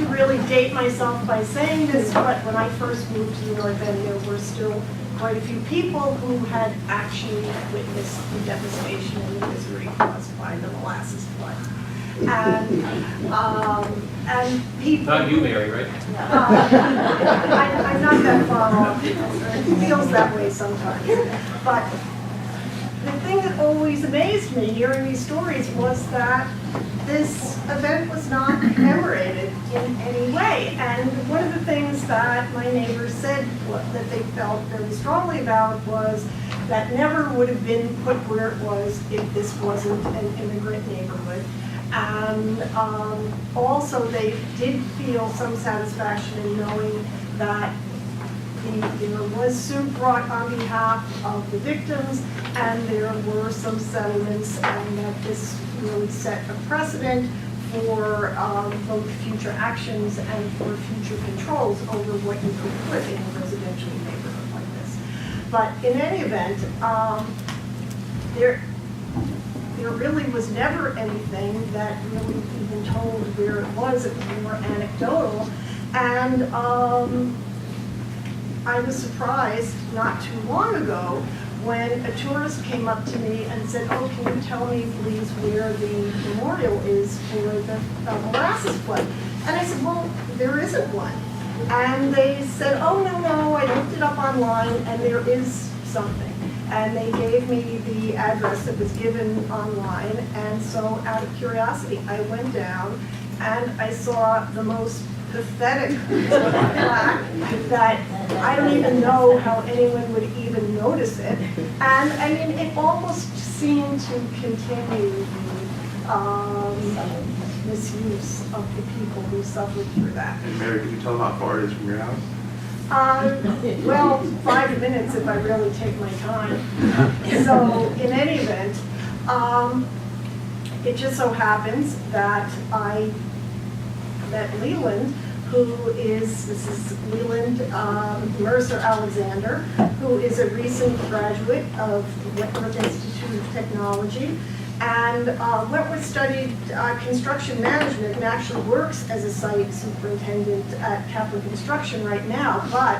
to really date myself by saying this, but when I first moved to the North End, there were still quite a few people who had actually witnessed the devastation and the misery caused by the Molasses Flood. And people... Not you, Mary, right? I'm not that far off. It feels that way sometimes. But the thing that always amazed me hearing these stories was that this event was not commemorated in any way. And one of the things that my neighbors said that they felt very strongly about was that never would have been put where it was if this wasn't an immigrant neighborhood. And also they did feel some satisfaction in knowing that there was suit brought on behalf of the victims, and there were some settlements, and that this really set a precedent for both future actions and for future controls over what you could put in a residential neighborhood like this. But in any event, there really was never anything that really even told where it was. It was more anecdotal. And I was surprised not too long ago when a tourist came up to me and said, "Oh, can you tell me please where the memorial is for the Molasses Flood?" And I said, "Well, there isn't one." And they said, "Oh, no, I looked it up online and there is something." And they gave me the address that was given online, and so out of curiosity, I went down and I saw the most pathetic plaque that I don't even know how anyone would even notice it. And I mean, it almost seemed to continue the misuse of the people who suffered through that. And Mary, could you tell them how far it is from your house? Well, 5 minutes if I really take my time. So in any event, it just so happens that I met Leland, this is Leland Mercer Alexander, who is a recent graduate of Wentworth Institute of Technology. And Wentworth studied construction management and actually works as a site superintendent at Capital Construction right now. But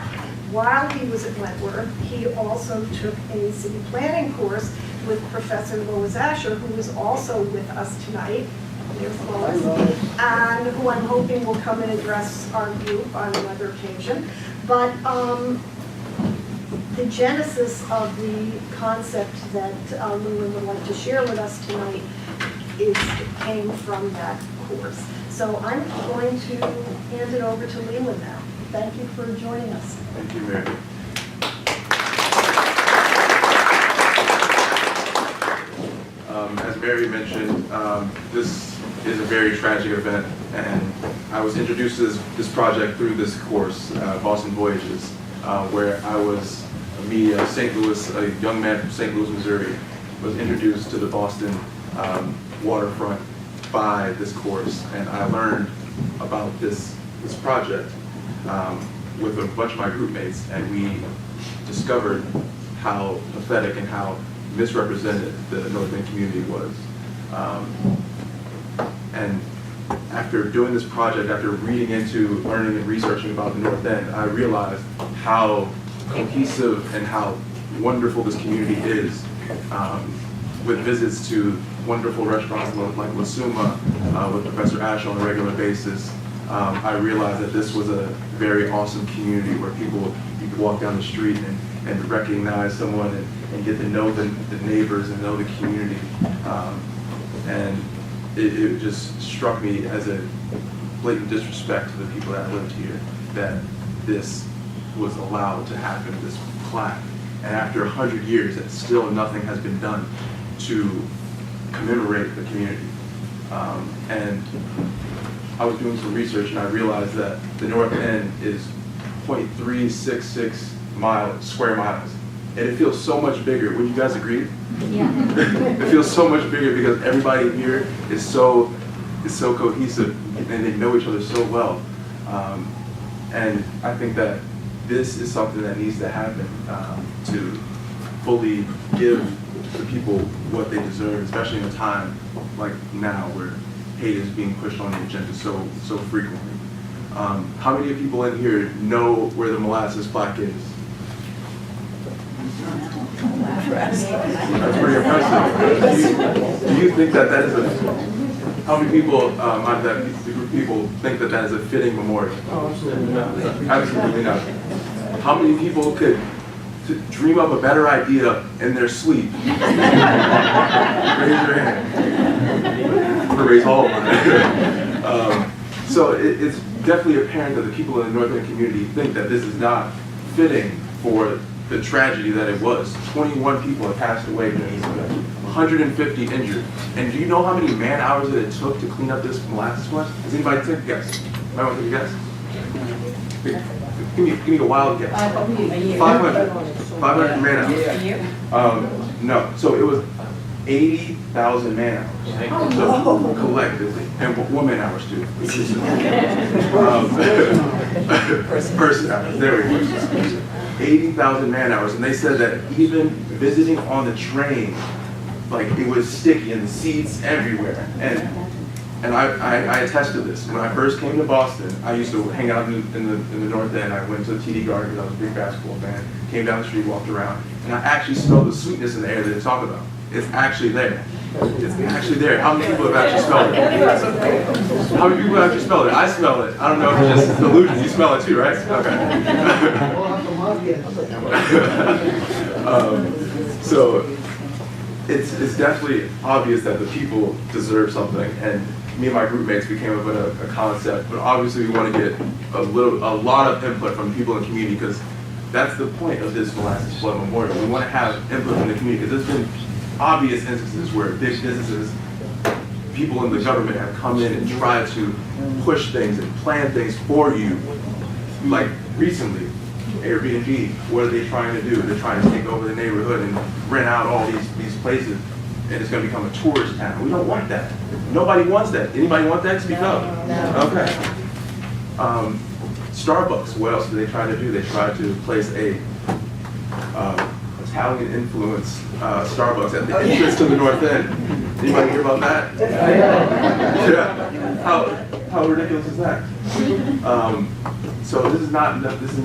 while he was at Wentworth, he also took a city planning course with Professor Lois Asher, who is also with us tonight. There's Lois, and who I'm hoping will come and address our group on another occasion. But the genesis of the concept that Leland would like to share with us tonight came from that course. So I'm going to hand it over to Leland now. Thank you for joining us. Thank you, Mary. As Mary mentioned, this is a very tragic event, and I was introduced to this project through this course, Boston Voyages, where I was a young man from St. Louis, Missouri, was introduced to the Boston waterfront by this course, and I learned about this project with a bunch of my group mates, and we discovered how pathetic and how misrepresented the North End community was. And after doing this project, after reading into, learning and researching about the North End, I realized how cohesive and how wonderful this community is, with visits to wonderful restaurants like La Suma with Professor Ash on a regular basis. I realized that this was a very awesome community where you could walk down the street and recognize someone and get to know the neighbors and know the community. And it just struck me as a blatant disrespect to the people that lived here that this was allowed to happen, this plaque. And after 100 years, that still nothing has been done to commemorate the community. And I was doing some research and I realized that the North End is 0.366 square miles. And it feels so much bigger. Would you guys agree? Yeah. It feels so much bigger because everybody here is so cohesive and they know each other so well. And I think that this is something that needs to happen to fully give the people what they deserve, especially in a time like now where hate is being pushed on the agenda so frequently. How many people in here know where the Molasses plaque is? That's pretty impressive. Do you think that that is a, how many people out of that group of people think that that is a fitting memorial? Absolutely not. How many people could dream up a better idea in their sleep? Raise your hand. I'm gonna raise all of mine. So it's definitely apparent that the people in the North End community think that this is not fitting for the tragedy that it was. 21 people have passed away during this event, 150 injured. And do you know how many man hours that it took to clean up this molasses flood? Does anybody take a guess? Anybody want to take a guess? Give me a wild guess. 500 man hours. No, so it was 80,000 man hours. So collectively, and woman hours too. Person hours, there we go. 80,000 man hours, and they said that even visiting on the train, like it was sticky and the seats everywhere. And I attest to this. When I first came to Boston, I used to hang out in the North End. I went to the TD Garden because I was a big basketball fan. Came down the street, walked around, and I actually smelled the sweetness in the air that they talk about. It's actually there. It's actually there. How many people have actually smelled it? How many people have actually smelled it? I smell it. I don't know if it's just an illusion. You smell it too, right? Okay. So it's definitely obvious that the people deserve something, and me and my group mates became up with a concept. But obviously, we want to get a lot of input from the people in the community, because that's the point of this Molasses Flood Memorial. We want to have input from the community, because there's been obvious instances where big businesses, people in the government have come in and tried to push things and plan things for you. Like recently, Airbnb, what are they trying to do? They're trying to take over the neighborhood and rent out all these places, and it's going to become a tourist town. We don't want that. Nobody wants that. Anybody want that? Speak up. No. Okay. Starbucks, what else do they try to do? They try to place a Italian influence Starbucks at the entrance to the North End. Anybody hear about that? Yeah. How ridiculous is that? So this is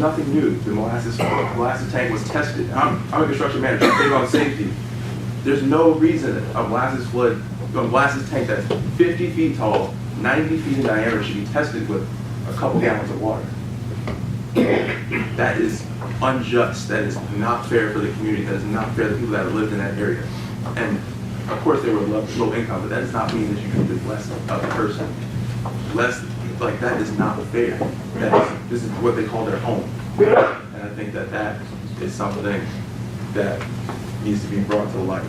nothing new. The molasses tank was tested. I'm a construction manager. I'm big on safety. There's no reason a molasses tank that's 50 feet tall, 90 feet in diameter should be tested with a couple gallons of water. That is unjust. That is not fair for the community. That is not fair to the people that have lived in that area. And of course they were low income, but that does not mean that you can live less of a person. Less, like that is not fair. This is what they call their home. And I think that is something that needs to be brought to light.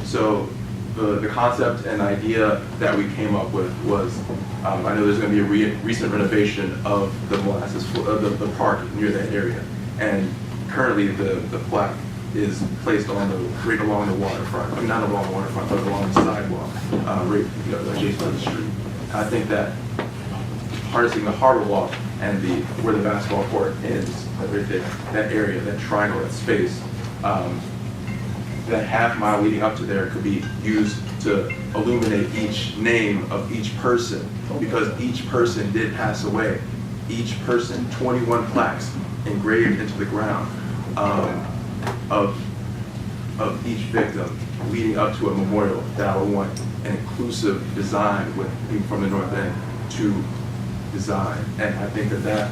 So the concept and idea that we came up with was, I know there's going to be a recent renovation of the molasses, the park near that area, and currently the plaque is placed right along the waterfront. I mean, not along the waterfront, but along the sidewalk, right, adjacent to the street. I think that harnessing the harbor walk and where the basketball court ends, right there, that area, that triangle, that space, that half mile leading up to there could be used to illuminate each name of each person, because each person did pass away. Each person, 21 plaques engraved into the ground of each victim, leading up to a memorial that I would want an inclusive design with people from the North End to design. And I think that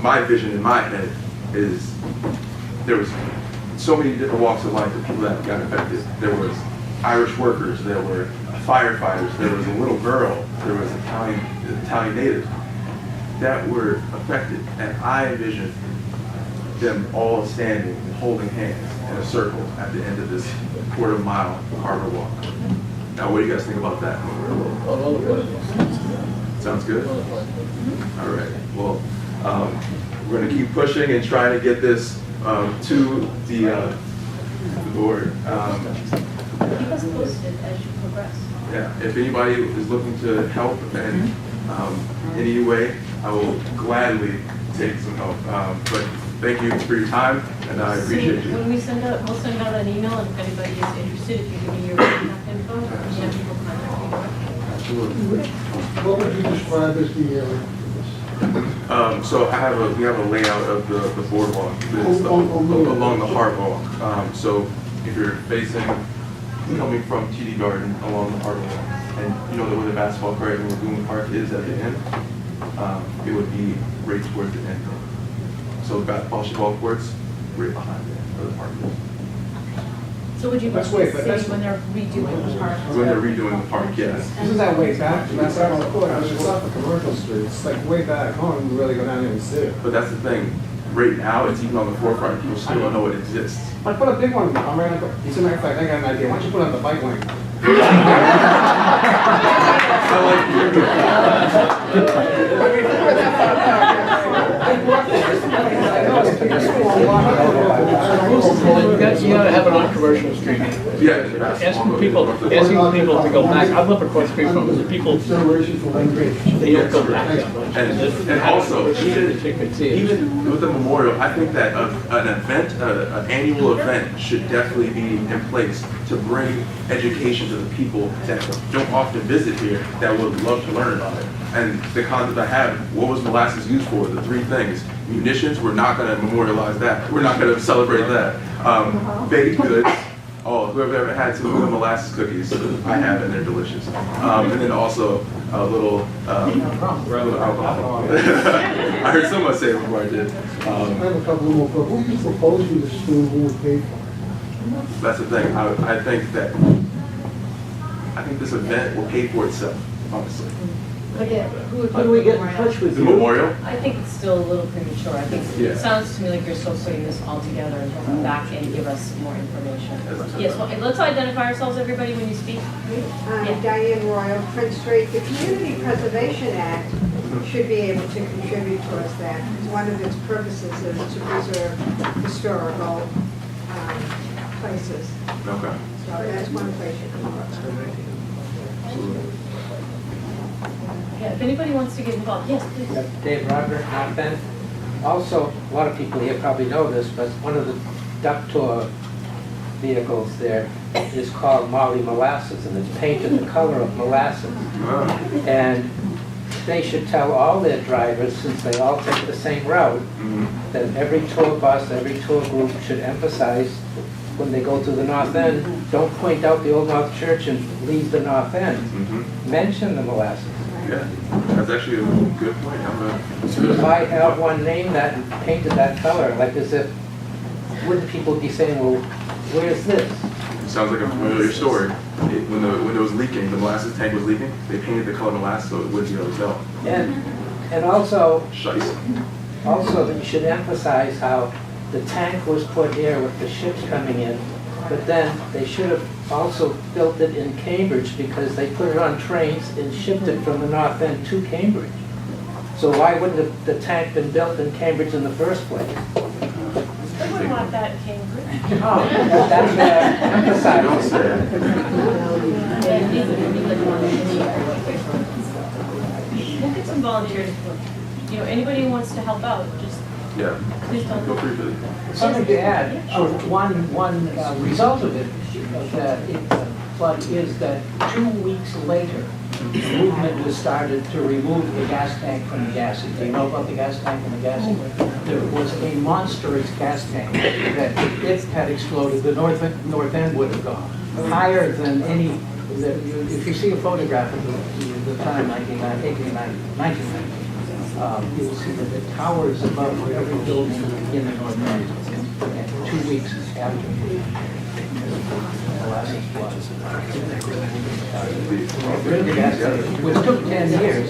my vision in my head is there was so many different walks of life of people that got affected. There was Irish workers, there were firefighters, there was a little girl, there was Italian natives that were affected. And I envisioned them all standing and holding hands in a circle at the end of this quarter-mile harbor walk. Now, what do you guys think about that? Sounds good? All right. Well, we're going to keep pushing and trying to get this to the board. Keep us posted as you progress. Yeah. If anybody is looking to help in any way, I will gladly take some help. But thank you for your time, and I appreciate you. When we'll send out an email, and if anybody is interested, if you give me your contact info, we have people contact you. What would you describe as the area? So we have a layout of the boardwalk that's along the Hart Walk. So if you're coming from TD Garden along the Hart Walk, and you know where the basketball court and Lagoon Park is at the end, it would be right towards the end. So the basketball courts right behind it, where the park is. So would you That's say way back. when they're redoing the park? When they're redoing the park, yes. Isn't that way back? That's on the court. It's off of Commercial Street. It's like way back home. You really go down there and see it. But that's the thing. Right now, it's even on the forefront. People still don't know it exists. I put a big one. I'm right. As a matter of fact, I got an idea. Why don't you put it on the bike lane? You gotta have it on Commercial Street. Yeah. Asking people to go back. I live across the street from it. People, they don't go back. And also, even with the memorial, I think that an annual event should definitely be in place to bring education to the people that don't often visit here that would love to learn about it. And the concept I have, what was Molasses used for? The three things. Munitions, we're not going to memorialize that. We're not going to celebrate that. Baked goods. Oh, whoever ever had some of the molasses cookies, I have, and they're delicious. And then also a little alcohol. I heard someone say it before I did. I have a couple more. But who you proposing to school who would pay for it? That's the thing. I think this event will pay for itself, honestly. But yeah, who would How do we get in touch with The you? memorial? I think it's still a little premature. I think Yeah. it sounds to me like you're still putting this all together and come back and give us more information. Yes, well, let's identify ourselves, everybody, when you speak. Yeah. Diane Royal, Prince Street. The Community Preservation Act should be able to contribute towards that. One of its purposes is to preserve historical places. Okay. So that's one place you can look. Yeah, if anybody wants to get involved, yes, please. Dave Roderick, North Bend. Also, a lot of people here probably know this, but one of the duck tour vehicles there is called Molly Molasses, and it's painted the color of molasses. And they should tell all their drivers, since they all take the same route, that every tour bus, every tour group should emphasize when they go to the North End, don't point out the Old North Church and leave the North End. Mention the molasses. Yeah, that's actually a good point. If I have one name that and painted that color, like as if, wouldn't people be saying, well, where's this? Sounds like a familiar story. When it was leaking, the molasses tank was leaking, they painted the color molasses so it wouldn't be able to tell. And also, Shice. that you should emphasize how the tank was put here with the ships coming in, but then they should have also built it in Cambridge because they put it on trains and shipped it from the North End to Cambridge. So why wouldn't the tank been built in Cambridge in the first place? I wouldn't want that in Cambridge. That's what I emphasize. Don't say it. We'll get some volunteers. You know, anybody who wants to help out, just Yeah. please don't. Feel free to. Something to add, one result of the flood is that 2 weeks later, the movement was started to remove the gas tank from the gassing. Do you know about the gas tank and the gassing? There was a monstrous gas tank that if it had exploded, the north end would have gone. Higher than any, if you see a photograph of the time, 1990, you'll see that it towers above every building in the north end. And 2 weeks after the Molasses Flood. Which took 10 years.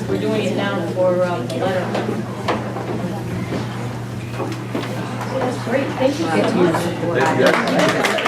We're doing it now for the letter. So that's great. Thank you so much. Thank you guys.